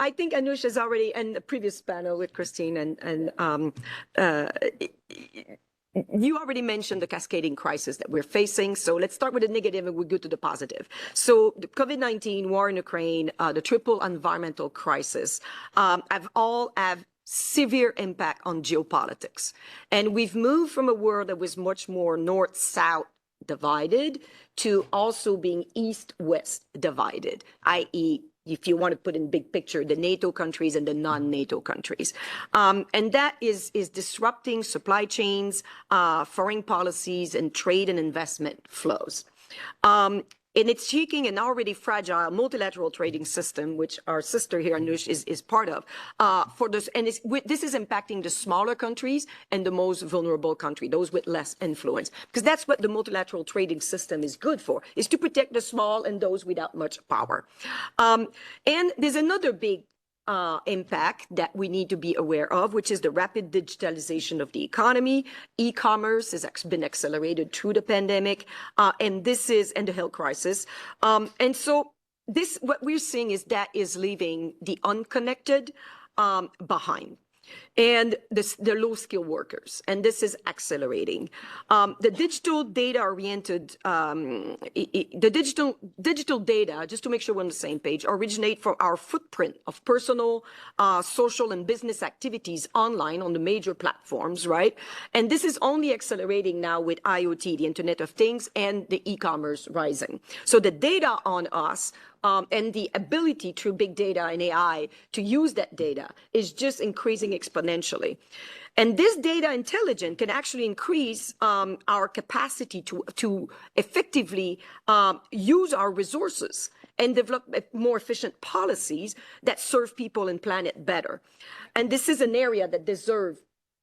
I think Anush has already, and the previous panel with Christine you already mentioned the cascading crisis that we're facing. So let's start with the negative and we'll go to the positive. So the COVID-19, war in Ukraine, the triple environmental crisis have severe impact on geopolitics. And we've moved from a world that was much more north-south divided to also being east-west divided, i.e., if you want to put in big picture, the NATO countries and the non-NATO countries. And that is disrupting supply chains, foreign policies, and trade and investment flows. And it's shaking an already fragile multilateral trading system, which our sister here, Anush, is part of. For this, and this is impacting the smaller countries and the most vulnerable country, those with less influence, because that's what the multilateral trading system is good for, is to protect the small and those without much power. And there's another big impact that we need to be aware of, which is the rapid digitalization of the economy. E-commerce has been accelerated through the pandemic, and the health crisis. And so what we're seeing is that is leaving the unconnected behind, and the low-skilled workers, and this is accelerating. The digital data-oriented, the digital data, just to make sure we're on the same page, originate from our footprint of personal, social, and business activities online on the major platforms, right? And this is only accelerating now with IoT, the Internet of Things, and the e-commerce rising. So the data on us and the ability through big data and AI to use that data is just increasing exponentially. And this data intelligence can actually increase our capacity to effectively use our resources and develop more efficient policies that serve people and planet better. And this is an area that deserves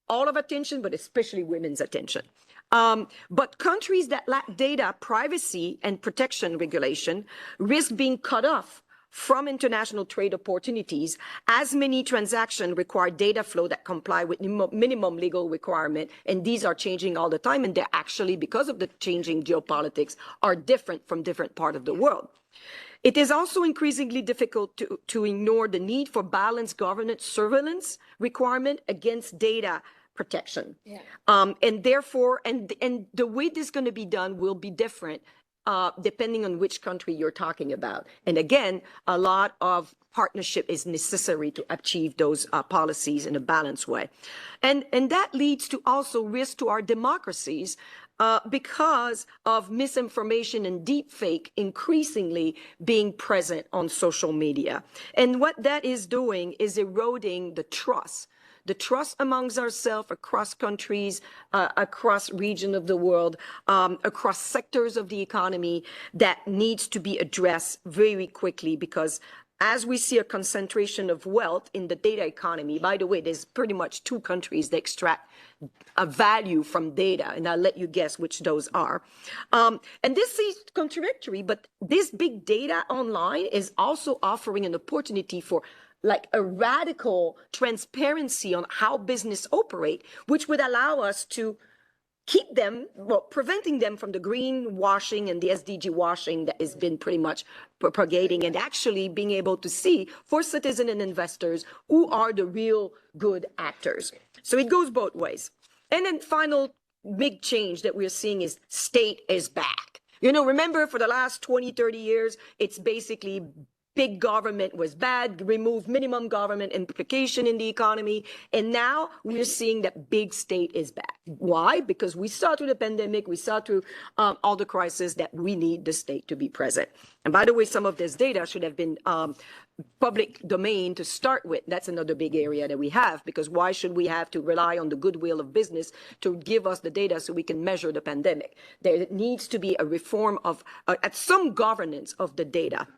all of attention, but especially women's attention. But countries that lack data privacy and protection regulation risk being cut off from international trade opportunities, as many transactions require data flow that comply with minimum legal requirement, and these are changing all the time, and they're actually, because of the changing geopolitics, are different from different parts of the world. It is also increasingly difficult to ignore the need for balanced governance surveillance requirement against data protection. Yeah. And therefore, and the way this is going to be done will be different depending on which country you're talking about. And again, a lot of partnership is necessary to achieve those policies in a balanced way. And that leads to also risk to our democracies because of misinformation and deepfake increasingly being present on social media. And what that is doing is eroding the trust amongst ourselves, across countries, across regions of the world, across sectors of the economy, that needs to be addressed very quickly, because as we see a concentration of wealth in the data economy, by the way, there's pretty much 2 countries that extract a value from data, and I'll let you guess which those are. And this is contradictory, but this big data online is also offering an opportunity for like a radical transparency on how business operate, which would allow us to keep them, well, preventing them from the greenwashing and the SDG washing that has been pretty much propagating, and actually being able to see for citizens and investors who are the real good actors. So it goes both ways. And then final big change that we're seeing is state is back. You know, remember for the last 20, 30 years, it's basically big government was bad, remove minimum government implication in the economy. And now we're seeing that big state is back. Why? Because we saw through the pandemic, we saw through all the crises that we need the state to be present. And by the way, some of this data should have been public domain to start with. That's another big area that we have, because why should we have to rely on the goodwill of business to give us the data so we can measure the pandemic? There needs to be a reform of at some governance of the data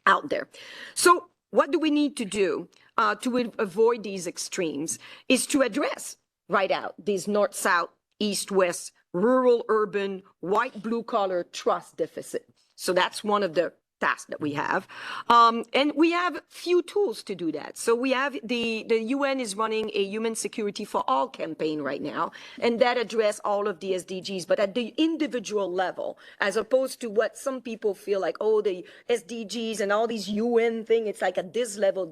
out there. So what do we need to do to avoid these extremes is to address right out these north-south, east-west, rural-urban, white-blue-collar trust deficit. So that's one of the task that we have. And we have few tools to do that. So we have the UN is running a Human Security for All campaign right now, and that address all of the SDGs, but at the individual level, as opposed to what some people feel like, oh, the SDGs and all these UN thing, it's like at this level,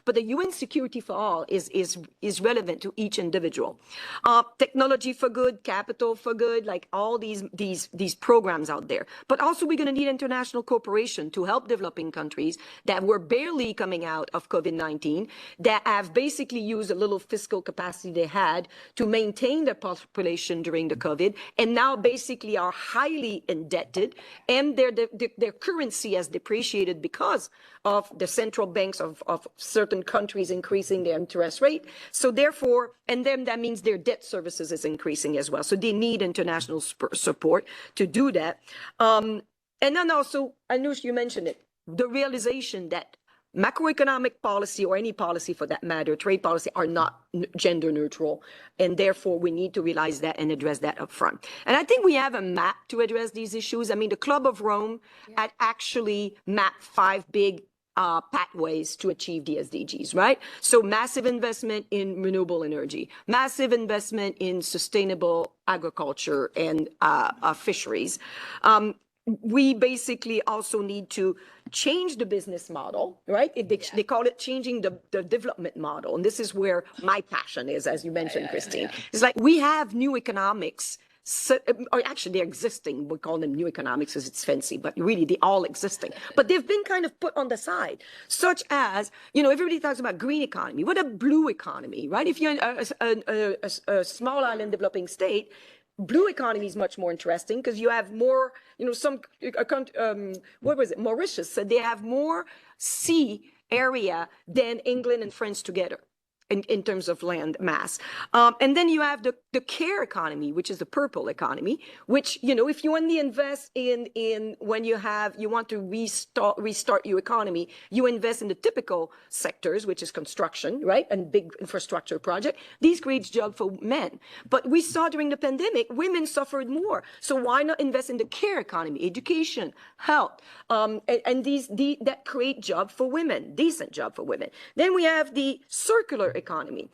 but the UN Security for All is relevant to each individual. Technology for good, capital for good, like all these programs out there. But also we're going to need international cooperation to help developing countries that were barely coming out of COVID-19, that have basically used a little fiscal capacity they had to maintain their population during the COVID, and now basically are highly indebted, and their currency has depreciated because of the central banks of certain countries increasing their interest rate. So therefore, and then that means their debt services is increasing as well. So they need international support to do that. And then also, Anush, you mentioned it, the realization that macroeconomic policy, or any policy for that matter, trade policy, are not gender neutral. And therefore, we need to realize that and address that up front. And I think we have a map to address these issues. I mean, the Club of Rome had actually mapped 5 big pathways to achieve the SDGs, right? So massive investment in renewable energy, massive investment in sustainable agriculture and fisheries. We basically also need to change the business model, right? They call it changing the development model. And this is where my passion is, as you mentioned, Christine. It's like we have new economics. So, or actually, they're existing. We call them new economics because it's fancy, but really they're all existing. But they've been kind of put on the side, such as, you know, everybody talks about green economy. What a blue economy, right? If you're in a small island developing state, blue economy is much more interesting because you have more, you know, what was it? Mauritius said they have more sea area than England and France together. In terms of land mass. And then you have the care economy, which is the purple economy, which, you know, if you only invest in when you want to restart your economy, you invest in the typical sectors, which is construction, right? And big infrastructure project. These create jobs for men. But we saw during the pandemic, women suffered more. So why not invest in the care economy, education, health, and that create job for women, decent job for women. Then we have the circular economy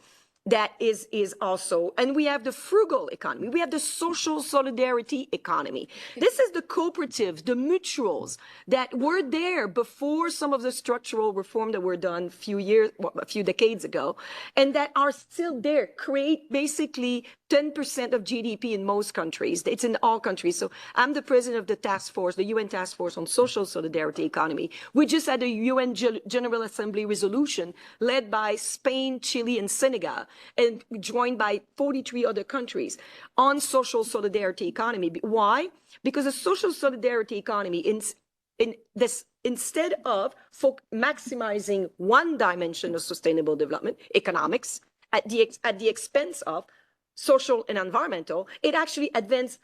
that is also, and we have the frugal economy, we have the social solidarity economy. This is the cooperatives, the mutuals that were there before some of the structural reform that were done a few decades ago, and that are still there, create basically 10% of GDP in most countries. It's in all countries. So I'm the president of the task force, the UN task force on social solidarity economy. We just had a UN General Assembly resolution led by Spain, Chile, and Senegal, and joined by 43 other countries on social solidarity economy. Why? Because a social solidarity economy instead of maximizing one dimension of sustainable development, economics, at the expense of social and environmental, it actually advances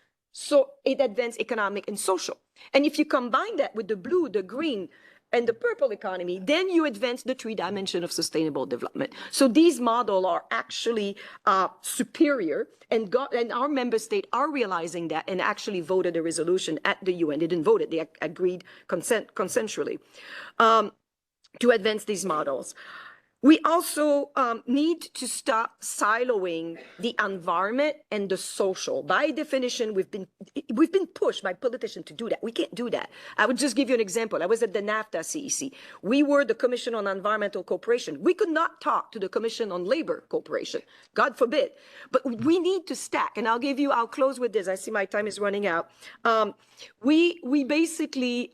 economic and social. And if you combine that with the blue, the green, and the purple economy, then you advance the 3 dimensions of sustainable development. So these models are actually superior, and our member states are realizing that and actually voted a resolution at the UN. They didn't vote it, they agreed consensually to advance these models. We also need to stop siloing the environment and the social. By definition, we've been pushed by politicians to do that. We can't do that. I would just give you an example. I was at the NAFTA CEC. We were the Commission on Environmental Cooperation. We could not talk to the Commission on Labor Cooperation. God forbid. But we need to stack. And I'll close with this. I see my time is running out. We basically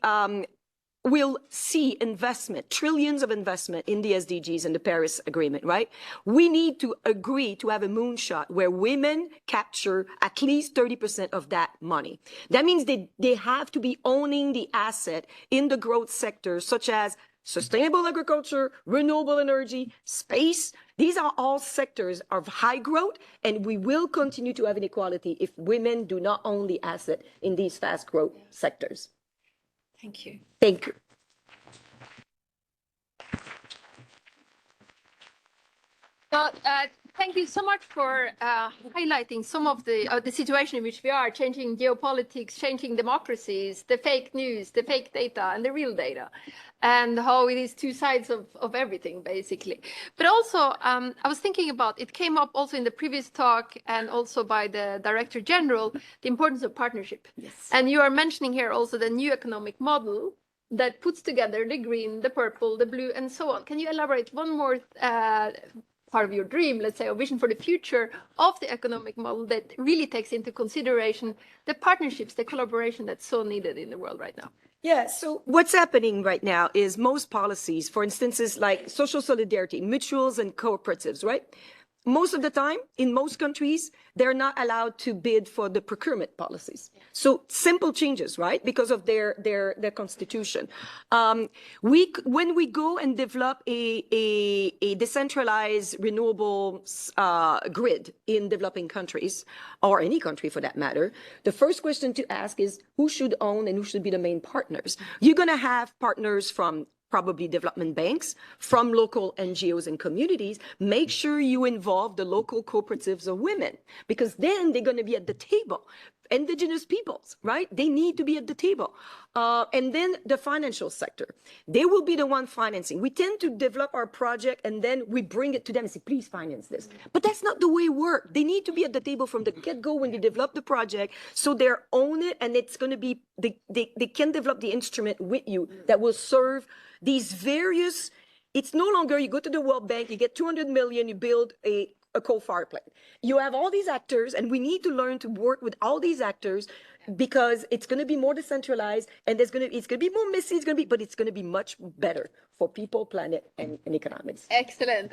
we'll see investment, trillions of investment in the SDGs and the Paris Agreement, right? We need to agree to have a moonshot where women capture at least 30% of that money. That means they have to be owning the asset in the growth sectors, such as sustainable agriculture, renewable energy, space. These are all sectors of high growth, and we will continue to have inequality if women do not own the asset in these fast growth sectors. Thank you. Thank you. So, thank you so much for highlighting some of the situation in which we are, changing geopolitics, changing democracies, the fake news, the fake data, and the real data, and how it is two sides of everything, basically. But also, I was thinking about, it came up also in the previous talk and also by the Director General, the importance of partnership. Yes. And you are mentioning here also the new economic model that puts together the green, the purple, the blue, and so on. Can you elaborate one more part of your dream, let's say, or vision for the future of the economic model that really takes into consideration the partnerships, the collaboration that's so needed in the world right now? Yeah, so what's happening right now is most policies, for instances, like social solidarity, mutuals and cooperatives, right? Most of the time, in most countries, they're not allowed to bid for the procurement policies. So simple changes, right? Because of their constitution. When we go and develop a decentralized renewable grid in developing countries, or any country for that matter, the first question to ask is who should own and who should be the main partners? You're going to have partners from probably development banks, from local NGOs and communities. Make sure you involve the local cooperatives of women, because then they're going to be at the table. Indigenous peoples, right? They need to be at the table. And then the financial sector, they will be the one financing. We tend to develop our project and then we bring it to them and say, please finance this. But that's not the way it works. They need to be at the table from the get-go when they develop the project, so they own it, and it's going to be, they can develop the instrument with you that will serve these various, it's no longer you go to the World Bank, you get 200 million, you build a coal-fired plant. You have all these actors, and we need to learn to work with all these actors, because it's going to be more decentralized, and it's going to be more messy, but it's going to be much better for people, planet, and economics. Excellent.